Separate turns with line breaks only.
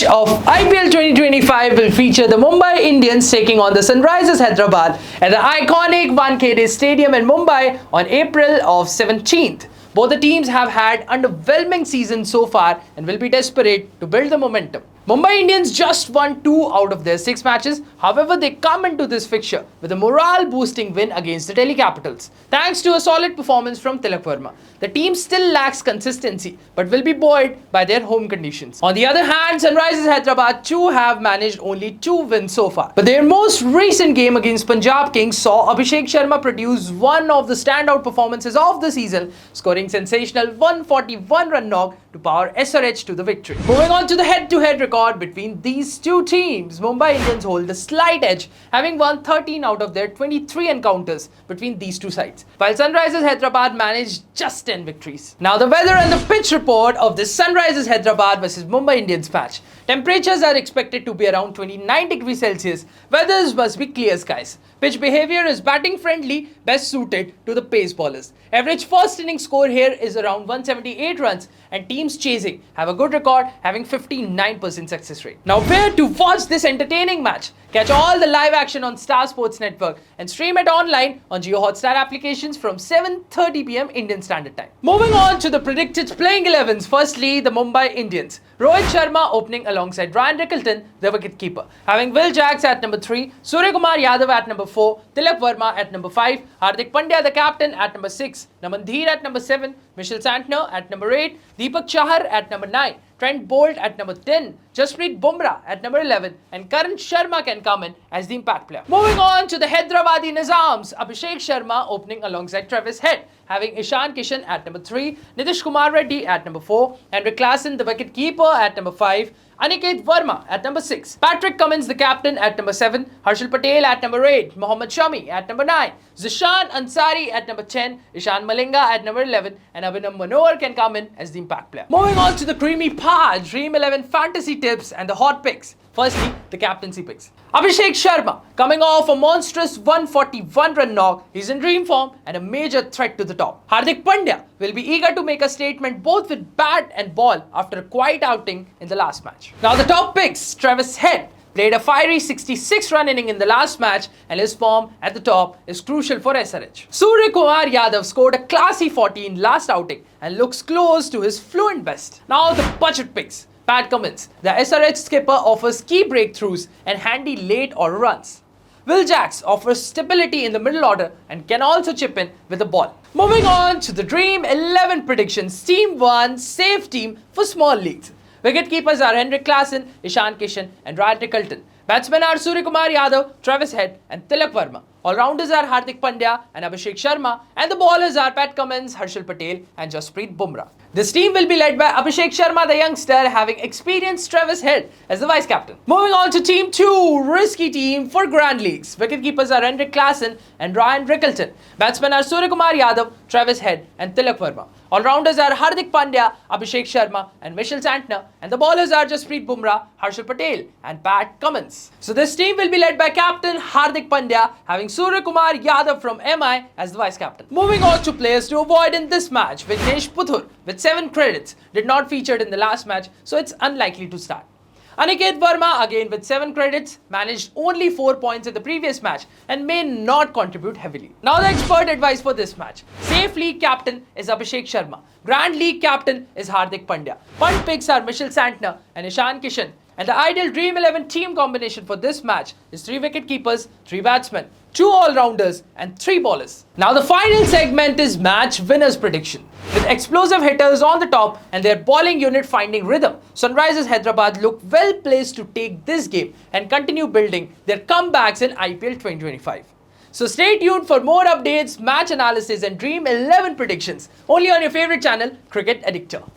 of IPL 2025 will feature the Mumbai Indians taking on the Sunrisers Hyderabad at the iconic Wankhede Stadium in Mumbai on April of 17th. Both the teams have had underwhelming seasons so far and will be desperate to build the momentum. Mumbai Indians just won 2 out of their 6 matches. However, they come into this fixture with a morale-boosting win against the Delhi Capitals, thanks to a solid performance from Tilak Verma. The team still lacks consistency, but will be buoyed by their home conditions. On the other hand, Sunrisers Hyderabad too have managed only 2 wins so far. But their most recent game against Punjab Kings saw Abhishek Sharma produce one of the standout performances of the season, scoring sensational 141-run knock to power SRH to the victory. Moving on to the head-to-head record between these two teams, Mumbai Indians hold a slight edge, having won 13 out of their 23 encounters between these two sides, while Sunrisers Hyderabad managed just 10 victories. Now the weather and the pitch report of this Sunrisers Hyderabad versus Mumbai Indians match. Temperatures are expected to be around 29 degrees Celsius. Weathers must be clear skies. Pitch behavior is batting friendly, best suited to the pace bowlers. Average first inning score here is around 178 runs, and teams chasing have a good record, having 59% success rate. Now where to watch this entertaining match? Catch all the live action on Star Sports Network and stream it online on Jio Hotstar applications from 7:30 p.m. Indian Standard Time. Moving on to the predicted playing 11s. Firstly, the Mumbai Indians. Rohit Sharma opening alongside Ryan Rickelton, the wicketkeeper, having Will Jacks at number 3, Suryakumar Yadav at number 4, Tilak Verma at number 5, Hardik Pandya the captain at number 6, Naman Dheer at number 7, Mitchell Santner at number 8, Deepak Chahar at number 9, Trent Bolt at number 10, Jasprit Bumrah at number 11, and Karan Sharma can come in as the impact player. Moving on to the Hyderabadi Nizams, Abhishek Sharma opening alongside Travis Head, having Ishan Kishan at number 3, Nitish Kumar Reddy at number 4, Henrik Klassen the wicket-keeper at number 5, Aniket Verma at number 6, Patrick Cummins the captain at number 7, Harshal Patel at number 8, Mohammad Shami at number 9, Zishan Ansari at number 10, Ishan Malinga at number 11, and Abhinav Manohar can come in as the impact player. Moving on to the creamy pie, Dream 11 fantasy tips and the hot picks. Firstly, the captaincy picks. Abhishek Sharma, coming off a monstrous 141-run knock, he's in dream form and a major threat to the top. Hardik Pandya will be eager to make a statement both with bat and ball after a quiet outing in the last match. Now the top picks, Travis Head played a fiery 66-run inning in the last match, and his form at the top is crucial for SRH. Suryakumar Yadav scored a classy 40 in last outing and looks close to his fluent best. Now the budget picks. Pat Cummins, the SRH skipper, offers key breakthroughs and handy late order runs. Will Jacks offers stability in the middle order and can also chip in with the ball. Moving on to the Dream 11 predictions, Team 1, safe team for small leagues. Wicketkeepers are Henrik Klassen, Ishan Kishan, and Ryan Rickelton. Batsmen are Suryakumar Yadav, Travis Head, and Tilak Verma. All-rounders are Hardik Pandya and Abhishek Sharma, and the bowlers are Pat Cummins, Harshal Patel, and Jasprit Bumrah. This team will be led by Abhishek Sharma, the youngster, having experienced Travis Head as the vice-captain. Moving on to Team 2, risky team for Grand Leagues. Wicketkeepers are Henrik Klassen and Ryan Rickelton. Batsmen are Suryakumar Yadav, Travis Head, and Tilak Verma. All-rounders are Hardik Pandya, Abhishek Sharma, and Mitchell Santner, and the bowlers are Jasprit Bumrah, Harshal Patel, and Pat Cummins. So this team will be led by captain Hardik Pandya, having Suryakumar Yadav from MI as the vice-captain. Moving on to players to avoid in this match, Vignesh Puthur with 7 credits did not feature in the last match, so it's unlikely to start. Aniket Verma, again with 7 credits, managed only 4 points in the previous match and may not contribute heavily. Now the expert advice for this match. Safe league captain is Abhishek Sharma. Grand League captain is Hardik Pandya. Punt picks are Mitchell Santner and Ishan Kishan. And the ideal Dream 11 team combination for this match is 3 wicket-keepers, 3 batsmen, 2 all-rounders, and 3 bowlers. Now the final segment is match winners prediction. With explosive hitters on the top and their bowling unit finding rhythm, Sunrisers Hyderabad look well placed to take this game and continue building their comebacks in IPL 2025. So stay tuned for more updates, match analysis, and Dream 11 predictions only on your favorite channel, Cricket Addictor.